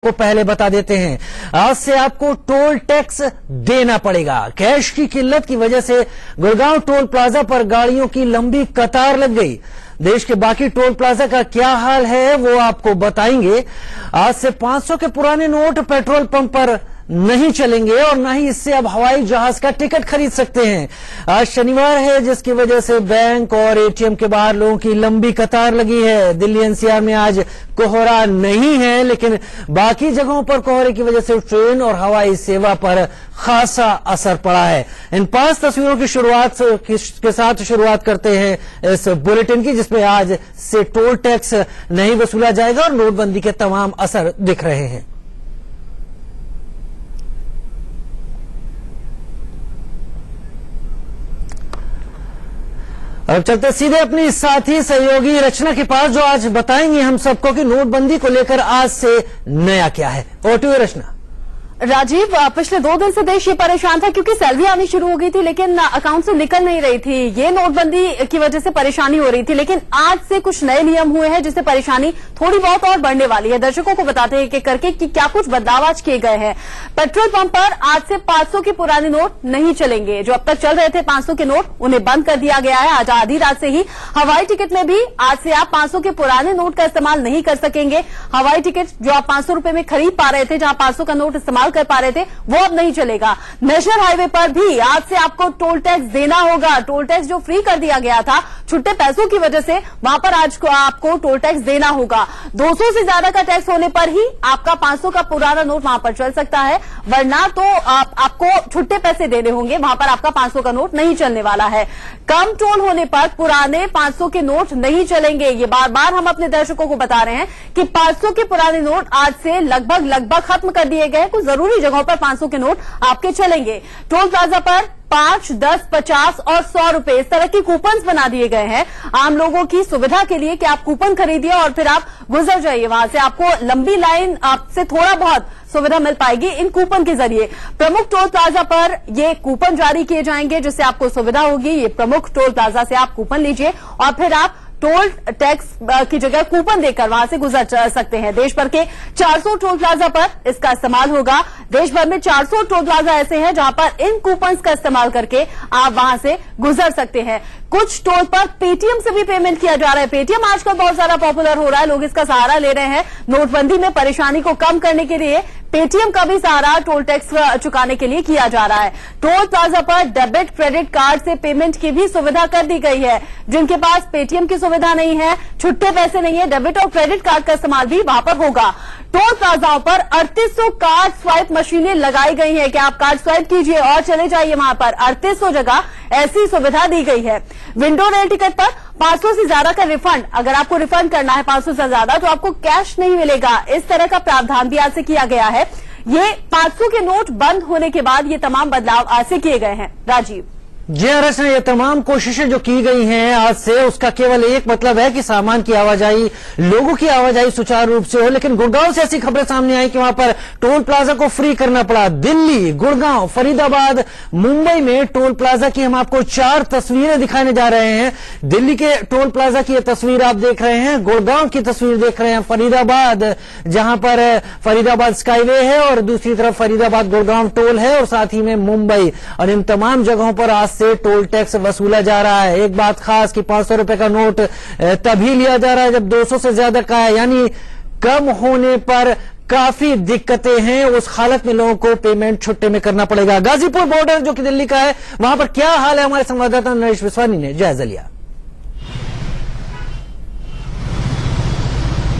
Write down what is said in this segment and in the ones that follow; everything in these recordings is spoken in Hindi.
को पहले बता देते हैं, आज से आपको टोल टैक्स देना पड़ेगा। कैश की किल्लत की वजह से गुड़गांव टोल प्लाजा पर गाड़ियों की लंबी कतार लग गई। देश के बाकी टोल प्लाजा का क्या हाल है वो आपको बताएंगे। आज से 500 के पुराने नोट पेट्रोल पंप पर नहीं चलेंगे और न ही इससे अब हवाई जहाज का टिकट खरीद सकते हैं। आज शनिवार है जिसकी वजह से बैंक और एटीएम के बाहर लोगों की लंबी कतार लगी है। दिल्ली एनसीआर में आज कोहरा नहीं है, लेकिन बाकी जगहों पर कोहरे की वजह से ट्रेन और हवाई सेवा पर खासा असर पड़ा है। इन 5 तस्वीरों की के साथ शुरुआत करते हैं इस बुलेटिन की, जिसमें आज से टोल टैक्स नहीं वसूला जाएगा और नोटबंदी के तमाम असर दिख रहे हैं। अब चलते सीधे अपनी साथी सहयोगी रचना के पास, जो आज बताएंगे हम सबको कि नोटबंदी को लेकर आज से नया क्या है। ओवर टू यू रचना। राजीव, पिछले 2 दिन से देश ये परेशान था क्योंकि सैलरी आनी शुरू हो गई थी लेकिन अकाउंट से निकल नहीं रही थी। ये नोटबंदी की वजह से परेशानी हो रही थी, लेकिन आज से कुछ नए नियम हुए हैं जिससे परेशानी थोड़ी बहुत और बढ़ने वाली है। दर्शकों को बताते हैं कि करके कि क्या कुछ बदलाव आज किए गए हैं। पेट्रोल पंप पर आज से 500 के पुराने नोट नहीं चलेंगे। जो अब तक चल रहे थे 500 के नोट, उन्हें बंद कर दिया गया है। आज आधी रात से ही हवाई टिकट में भी आज से आप 500 के पुराने नोट का इस्तेमाल नहीं कर सकेंगे। हवाई टिकट जो आप 500 रुपए में खरीद पा रहे थे, जहां 500 का नोट इस्तेमाल कर पा रहे थे, वो अब नहीं चलेगा। नेशनल हाईवे पर भी आज से आपको टोल टैक्स देना होगा। टोल टैक्स जो फ्री कर दिया गया था छुट्टे पैसों की वजह से, वहां पर आज को आपको टोल टैक्स देना होगा। 200 से ज्यादा का टैक्स होने पर ही आपका 500 का पुराना नोट वहां पर चल सकता है, वरना तो आपको छुट्टे पैसे देने होंगे। वहां पर आपका 500 का नोट नहीं चलने वाला है। कम टोल होने पर पुराने 500 के नोट नहीं चलेंगे। ये बार बार हम अपने दर्शकों को बता रहे हैं कि 500 के पुराने नोट आज से लगभग खत्म कर दिए गए। कुछ जरूरी जगहों पर 500 के नोट आपके चलेंगे। टोल प्लाजा पर 5, 10, 50 और 100 रुपए इस तरह की कूपन्स बना दिए गए हैं आम लोगों की सुविधा के लिए कि आप कूपन खरीदिए और फिर आप गुजर जाइए। वहां से आपको लंबी लाइन आपसे थोड़ा बहुत सुविधा मिल पाएगी इन कूपन के जरिए। प्रमुख टोल प्लाजा पर ये कूपन जारी किए जाएंगे जिससे आपको सुविधा होगी। ये प्रमुख टोल प्लाजा से आप कूपन लीजिए और फिर आप टोल टैक्स की जगह कूपन देकर वहां से गुजर सकते हैं। देश भर के 400 टोल प्लाजा पर इसका इस्तेमाल होगा। देश भर में 400 टोल प्लाजा ऐसे हैं जहां पर इन कूपन्स का इस्तेमाल करके आप वहां से गुजर सकते हैं। कुछ टोल पर पेटीएम से भी पेमेंट किया जा रहा है। पेटीएम आजकल बहुत ज्यादा पॉपुलर हो रहा है, लोग इसका सहारा ले रहे हैं। नोटबंदी में परेशानी को कम करने के लिए पेटीएम का भी सहारा टोल टैक्स चुकाने के लिए किया जा रहा है। टोल प्लाजा पर डेबिट क्रेडिट कार्ड से पेमेंट की भी सुविधा कर दी गई है। जिनके पास पेटीएम की सुविधा नहीं है, छुट्टे पैसे नहीं है, डेबिट और क्रेडिट कार्ड का इस्तेमाल भी वहां पर होगा। टोल प्लाजाओं पर 3800 कार्ड स्वाइप मशीनें लगाई गई हैं कि आप कार्ड स्वाइप कीजिए और चले जाइए वहां पर। 3800 जगह ऐसी सुविधा दी गई है। विंडो रेल टिकट पर 500 से ज्यादा का रिफंड, अगर आपको रिफंड करना है 500 से ज्यादा तो आपको कैश नहीं मिलेगा। इस तरह का प्रावधान भी आज से किया गया है। ये 500 के नोट बंद होने के बाद ये तमाम बदलाव आज से किए गए हैं। राजीव जी रचना, ये तमाम कोशिशें जो की गई हैं आज से, उसका केवल एक मतलब है कि सामान की आवाजाही, लोगों की आवाजाही सुचारू रूप से हो। लेकिन गुड़गांव से ऐसी खबरें सामने आई कि वहां पर टोल प्लाजा को फ्री करना पड़ा। दिल्ली, गुड़गांव, फरीदाबाद, मुंबई में टोल प्लाजा की हम आपको 4 तस्वीरें दिखाने जा रहे हैं। दिल्ली के टोल प्लाजा की यह तस्वीर आप देख रहे हैं, गुड़गांव की तस्वीर देख रहे हैं, फरीदाबाद जहां पर फरीदाबाद स्काईवे है और दूसरी तरफ फरीदाबाद गुड़गांव टोल है, और साथ ही में मुंबई। और इन तमाम जगहों पर आज से टोल टैक्स वसूला जा रहा है। एक बात खास कि 500 रुपए का नोट तभी लिया जा रहा है जब 200 से ज्यादा का है, यानी कम होने पर काफी दिक्कतें हैं। उस हालत में लोगों को पेमेंट छुट्टे में करना पड़ेगा। गाजीपुर बॉर्डर जो कि दिल्ली का है, वहां पर क्या हाल है, हमारे संवाददाता नरेश विश्वानी ने जायजा लिया।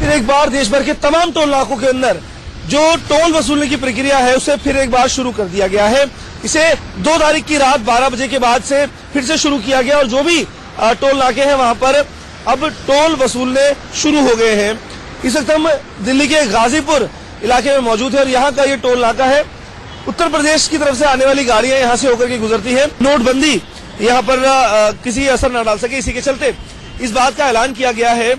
फिर एक बार देश भर के तमाम टोल नाकों के अंदर जो टोल वसूलने की प्रक्रिया है उसे फिर एक बार शुरू कर दिया गया है। इसे 2 तारीख की रात 12 बजे के बाद से फिर से शुरू किया गया और जो भी टोल नाके हैं वहां पर अब टोल वसूलने शुरू हो गए हैं। इस वक्त हम दिल्ली के गाजीपुर इलाके में मौजूद है और यहाँ का ये टोल नाका है। उत्तर प्रदेश की तरफ से आने वाली गाड़ियां यहाँ से होकर के गुजरती है। नोटबंदी यहाँ पर किसी असर न डाल सके, इसी के चलते इस बात का ऐलान किया गया है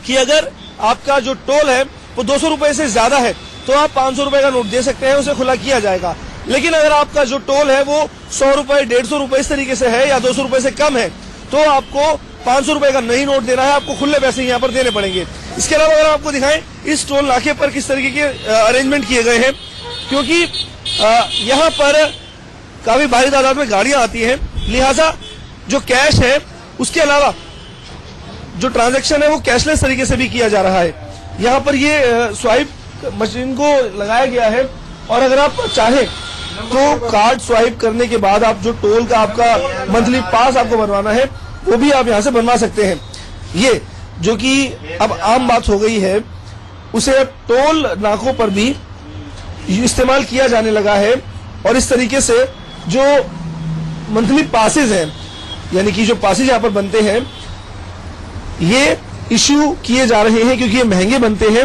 कि अगर आपका जो टोल है वो 200 रुपए से ज्यादा है तो आप 500 रुपए का नोट दे सकते हैं, उसे खुला किया जाएगा। लेकिन अगर आपका जो टोल है वो 100 रुपए, 150 रुपए इस तरीके से है या 200 रुपए से कम है तो आपको 500 रुपए का नई नोट देना है, आपको खुले पैसे यहाँ पर देने पड़ेंगे। इसके अलावा अगर आपको दिखाएं इस टोल नाके पर किस तरीके के अरेंजमेंट किए गए हैं, क्योंकि यहाँ पर काफी भारी तादाद में गाड़ियां आती हैं, लिहाजा जो कैश है उसके अलावा जो ट्रांजैक्शन है वो कैशलेस तरीके से भी किया जा रहा है। यहाँ पर ये स्वाइप मशीन को लगाया गया है और अगर आप चाहें तो कार्ड स्वाइप करने के बाद आप जो टोल का आपका मंथली पास आपको बनवाना है वो भी आप यहाँ से बनवा सकते हैं। ये जो कि अब आम बात हो गई है उसे अब टोल नाकों पर भी इस्तेमाल किया जाने लगा है और इस तरीके से जो मंथली पासेज हैं, यानी कि जो पासेज यहाँ पर बनते हैं ये इश्यू किए जा रहे हैं क्योंकि ये महंगे बनते हैं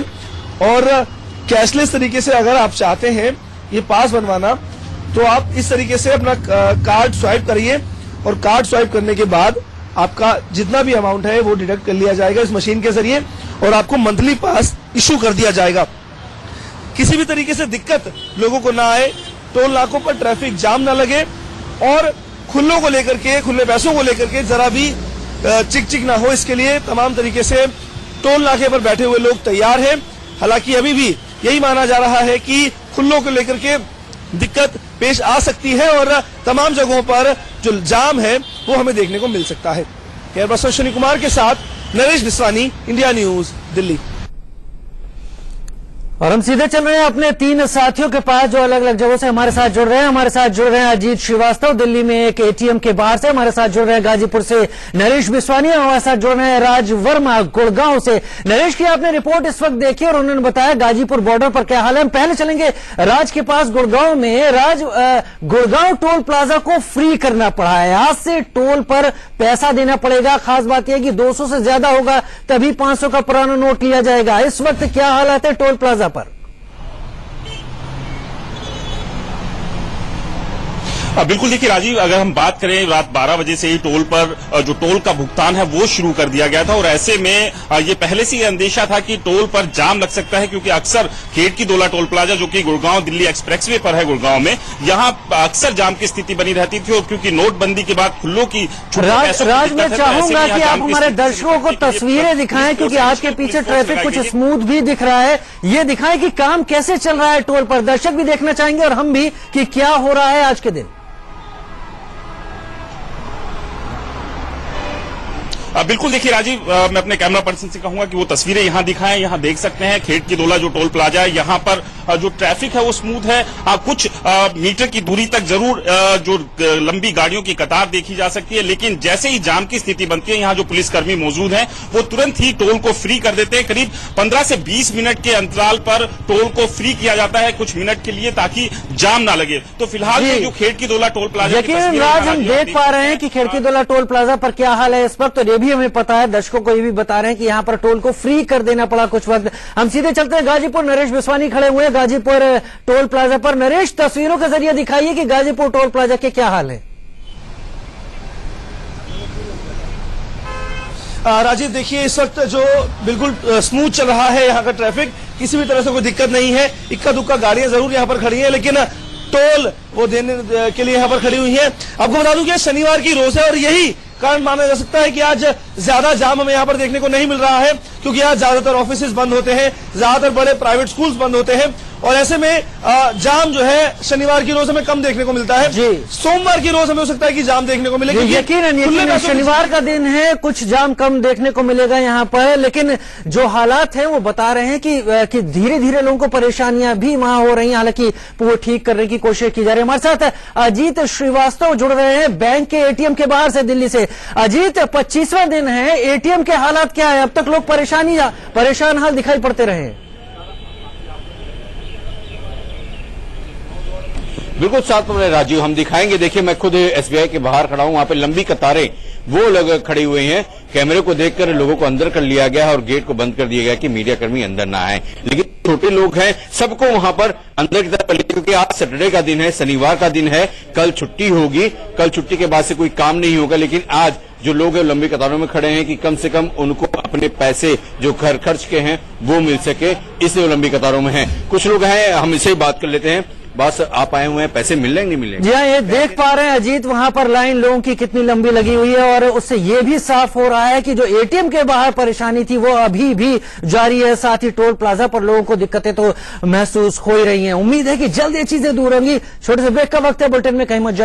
और कैशलेस तरीके से अगर आप चाहते हैं ये पास बनवाना तो आप इस तरीके से अपना कार्ड स्वाइप करिए और कार्ड स्वाइप करने के बाद आपका जितना भी अमाउंट है वो डिडक्ट कर लिया जाएगा इस मशीन के जरिए और आपको मंथली पास इश्यू कर दिया जाएगा। किसी भी तरीके से दिक्कत लोगों को ना आए, टोल नाकों पर ट्रैफिक जाम ना लगे और खुल्लों को लेकर के, खुले पैसों को लेकर के जरा भी चिक चिक ना हो, इसके लिए तमाम तरीके से टोल नाके पर बैठे हुए लोग तैयार हैं। हालांकि अभी भी यही माना जा रहा है कि खुल्लों को लेकर के दिक्कत पेश आ सकती है और तमाम जगहों पर जो जाम है वो हमें देखने को मिल सकता है। कैमरा पर्सन शनि कुमार के साथ नरेश बिस्वानी, इंडिया न्यूज, दिल्ली। और हम सीधे चल रहे हैं अपने 3 साथियों के पास जो अलग अलग जगहों से हमारे साथ जुड़ रहे हैं। हमारे साथ जुड़ रहे हैं अजीत श्रीवास्तव दिल्ली में एक एटीएम के बाहर से, हमारे साथ जुड़ रहे हैं गाजीपुर से नरेश बिस्वानी, हमारे साथ जुड़ रहे हैं राज वर्मा गुड़गांव से। नरेश की आपने रिपोर्ट इस वक्त देखी और उन्होंने बताया गाजीपुर बॉर्डर पर क्या हाल है। हम पहले चलेंगे राज के पास गुड़गांव में। राज, गुड़गांव टोल प्लाजा को फ्री करना पड़ा है, आज से टोल पर पैसा देना पड़ेगा। खास बात यह कि 200 से ज्यादा होगा तभी 500 का पुराना नोट लिया जाएगा। इस वक्त क्या हालात है टोल प्लाजा पर? बिल्कुल, देखिए राजीव, अगर हम बात करें रात 12 बजे से ही टोल पर जो टोल का भुगतान है वो शुरू कर दिया गया था और ऐसे में ये पहले से ही अंदेशा था कि टोल पर जाम लग सकता है क्योंकि अक्सर खेड़ की दोला टोल प्लाजा जो कि गुड़गांव दिल्ली एक्सप्रेसवे पर है गुड़गांव में, यहाँ अक्सर जाम की स्थिति बनी रहती थी और क्योंकि नोटबंदी के बाद खुल्लों की राज, मैं चाहूंगा कि आप हमारे दर्शकों को तस्वीरें दिखाएं क्योंकि आज के पीछे ट्रैफिक कुछ स्मूथ भी दिख रहा है। ये दिखाएं कि काम कैसे चल रहा है टोल पर, दर्शक भी देखना चाहेंगे और हम भी कि क्या हो रहा है आज के दिन। बिल्कुल, देखिए राजीव, मैं अपने कैमरा पर्सन से कहूंगा कि वो तस्वीरें यहां दिखाएं। यहां देख सकते हैं खेड़ की दोला जो टोल प्लाजा है, यहां पर जो ट्रैफिक है वो स्मूथ है। कुछ मीटर की दूरी तक जरूर जो लंबी गाड़ियों की कतार देखी जा सकती है, लेकिन जैसे ही जाम की स्थिति बनती है यहाँ जो पुलिसकर्मी मौजूद हैं वो तुरंत ही टोल को फ्री कर देते हैं। करीब 15 से 20 मिनट के अंतराल पर टोल को फ्री किया जाता है कुछ मिनट के लिए ताकि जाम ना लगे। तो फिलहाल जो खेड़ की दोला टोल प्लाजा, यकीनन राज हम देख पा रहे हैं कि खेड़ की दोला टोल प्लाजा पर क्या हाल है इस वक्त, तो ये भी हमें पता है, दर्शकों को ये भी बता रहे हैं कि यहां पर टोल को फ्री कर देना पड़ा कुछ वक्त। हम सीधे चलते हैं गाजीपुर, नरेश बिस्वानी खड़े हुए हैं गाजीपुर टोल प्लाजा पर। नरेश, तस्वीरों के जरिए दिखाइए कि गाजीपुर टोल प्लाजा के क्या हाल है। राजीव, देखिए इस वक्त जो बिल्कुल स्मूथ चल रहा है यहाँ का ट्रैफिक, किसी भी तरह से कोई दिक्कत नहीं है। इक्का दुक्का गाड़ियां जरूर यहाँ पर खड़ी हैं लेकिन टोल वो देने के लिए यहाँ पर खड़ी हुई है। आपको बता दूं कि शनिवार की रोज है और यही कारण माना जा सकता है कि आज ज्यादा जाम हमें यहाँ पर देखने को नहीं मिल रहा है क्योंकि आज ज्यादातर ऑफिसेज बंद होते हैं, ज्यादातर बड़े प्राइवेट स्कूल्स बंद होते हैं और ऐसे में जाम जो है शनिवार की रोज हमें कम देखने को मिलता है। सोमवार की रोज हमें हो सकता है कि जाम देखने को मिले। यकीनन शनिवार का दिन है, कुछ जाम कम देखने को मिलेगा यहाँ पर, लेकिन जो हालात हैं वो बता रहे हैं कि धीरे धीरे लोगों को परेशानियां भी वहां हो रही हैं, हालांकि वो ठीक करने की कोशिश की जा रही है। हमारे साथ अजीत श्रीवास्तव जुड़ रहे हैं बैंक के एटीएम के बाहर से दिल्ली से। अजीत, 25वां दिन है, एटीएम के हालात क्या है? अब तक लोग परेशान हाल दिखाई पड़ते रहे। बिल्कुल साथ में राजीव हम दिखाएंगे। देखिए, मैं खुद एसबीआई के बाहर खड़ा हूं, वहां पे लंबी कतारें वो लोग खड़ी हुई हैं। कैमरे को देखकर लोगों को अंदर कर लिया गया है और गेट को बंद कर दिया गया कि मीडिया कर्मी अंदर ना आए, लेकिन छोटे लोग हैं सबको वहां पर अंदर की तरफ, क्योंकि आज सैटरडे का दिन है, शनिवार का दिन है, कल छुट्टी होगी, कल छुट्टी के बाद से कोई काम नहीं होगा, लेकिन आज जो लोग हैं लंबी कतारों में खड़े हैं कि कम से कम उनको अपने पैसे जो खर्च के हैं वो मिल सके, इसलिए लंबी कतारों में हैं। कुछ लोग हैं, हम इससे ही बात कर लेते हैं। बस आप आए हुए हैं, पैसे मिल रहे हैं नहीं मिल रहे? जी हाँ, ये देख पा रहे हैं अजीत, वहां पर लाइन लोगों की कितनी लंबी लगी हुई है और उससे ये भी साफ हो रहा है कि जो एटीएम के बाहर परेशानी थी वो अभी भी जारी है। साथ ही टोल प्लाजा पर लोगों को दिक्कतें तो महसूस हो ही रही हैं। उम्मीद है कि जल्द ये चीजें दूर होंगी। छोटे से ब्रेक का वक्त है, बुलेटिन में कहीं मत जाइए।